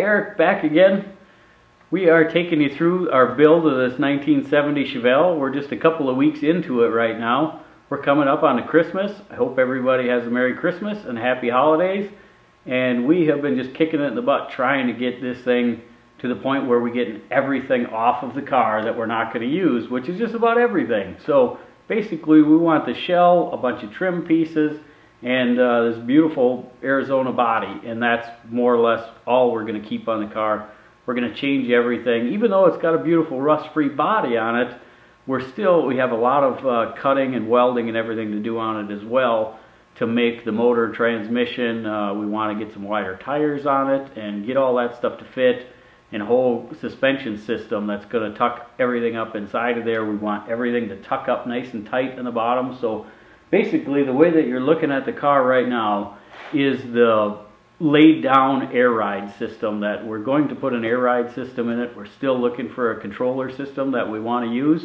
Eric back again. We are taking you through our build of this 1970 Chevelle. We're just a couple of weeks into it right now. We're coming up on the Christmas. I hope everybody has a Merry Christmas and Happy Holidays. And we have been just kicking it in the butt trying to get this thing to the point where we're getting everything off of the car that we're not going to use, which is just about everything. So basically we want the shell, a bunch of trim pieces, and this beautiful Arizona body, and that's more or less all we're going to keep on the car. We're going to change everything. Even though it's got a beautiful rust-free body on it, we have a lot of cutting and welding and everything to do on it as well to make the motor, transmission. We want to get some wider tires on it and get all that stuff to fit, and a whole suspension system that's going to tuck everything up inside of there. We want everything to tuck up nice and tight in the bottom. So basically, the way that you're looking at the car right now is the laid down air ride system that we're going to put an air ride system in it. We're still looking for a controller system that we want to use.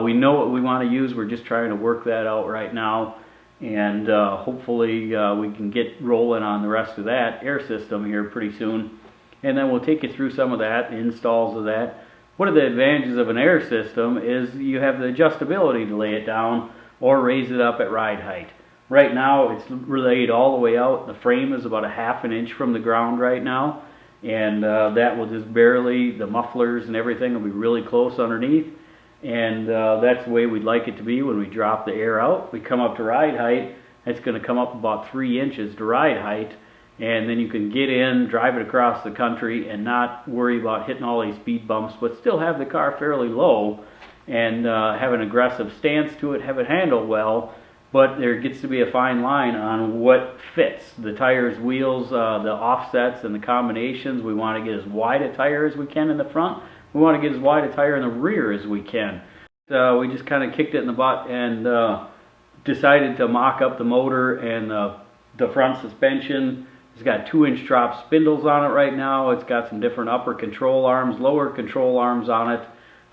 We know what we want to use. We're just trying to work that out right now. And hopefully we can get rolling on the rest of that air system here pretty soon. And then we'll take you through some of that, the installs of that. One of the advantages of an air system is you have the adjustability to lay it down or raise it up at ride height. Right now it's laid all the way out. The frame is about a ½ an inch from the ground right now, and that will just barely, the mufflers and everything will be really close underneath, and that's the way we'd like it to be when we drop the air out. We come up to ride height, it's going to come up about 3 inches to ride height, and then you can get in, drive it across the country, and not worry about hitting all these speed bumps, but still have the car fairly low and have an aggressive stance to it, have it handle well, but there gets to be a fine line on what fits. The tires, wheels, the offsets and the combinations. We want to get as wide a tire as we can in the front. We want to get as wide a tire in the rear as we can. So we just kind of kicked it in the butt and decided to mock up the motor and the front suspension. It's got 2-inch drop spindles on it right now. It's got some different upper control arms, lower control arms on it.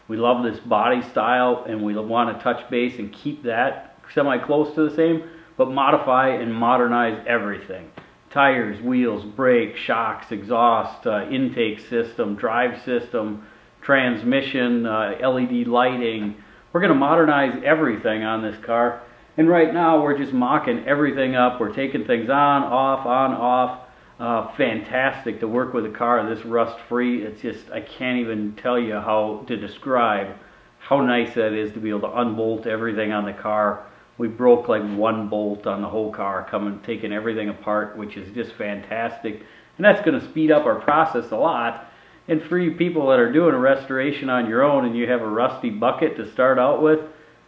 We love this body style, and we want to touch base and keep that semi-close to the same, but modify and modernize everything. Tires, wheels, brakes, shocks, exhaust, intake system, drive system, transmission, LED lighting. We're going to modernize everything on this car. And right now we're just mocking everything up. We're taking things on, off. Fantastic to work with a car this rust-free. It's just, I can't even tell you how to describe how nice that is to be able to unbolt everything on the car. We broke like 1 bolt on the whole car, taking everything apart, which is just fantastic. And that's going to speed up our process a lot. And for you people that are doing a restoration on your own and you have a rusty bucket to start out with,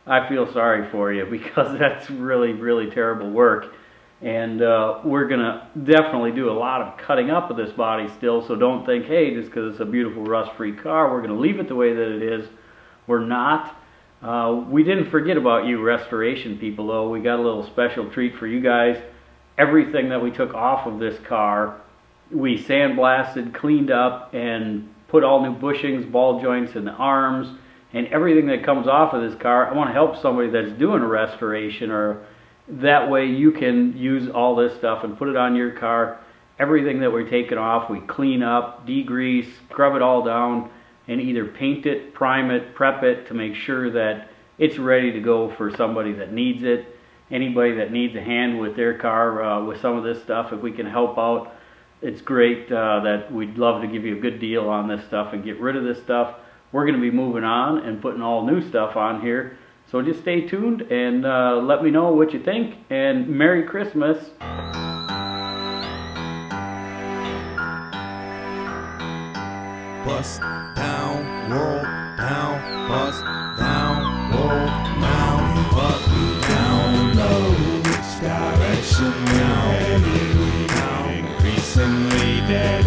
I feel sorry for you, because that's really, really terrible work. And we're going to definitely do a lot of cutting up of this body still, so don't think, hey, just because it's a beautiful rust-free car, we're going to leave it the way that it is. We're not. We didn't forget about you restoration people, though. We got a little special treat for you guys. Everything that we took off of this car, we sandblasted, cleaned up, and put all new bushings, ball joints in the arms, and everything that comes off of this car. I want to help somebody that's doing a restoration, or that way you can use all this stuff and put it on your car. Everything that we're taking off, we clean up, degrease, scrub it all down, and either paint it, prime it, prep it to make sure that it's ready to go for somebody that needs it. Anybody that needs a hand with their car with some of this stuff, if we can help out, it's great. That we'd love to give you a good deal on this stuff and get rid of this stuff. We're going to be moving on and putting all new stuff on here. So just stay tuned and let me know what you think, and Merry Christmas. Bust down, roll down, bust down, roll down, bust down, low. Which direction we're headed? Increasingly dead.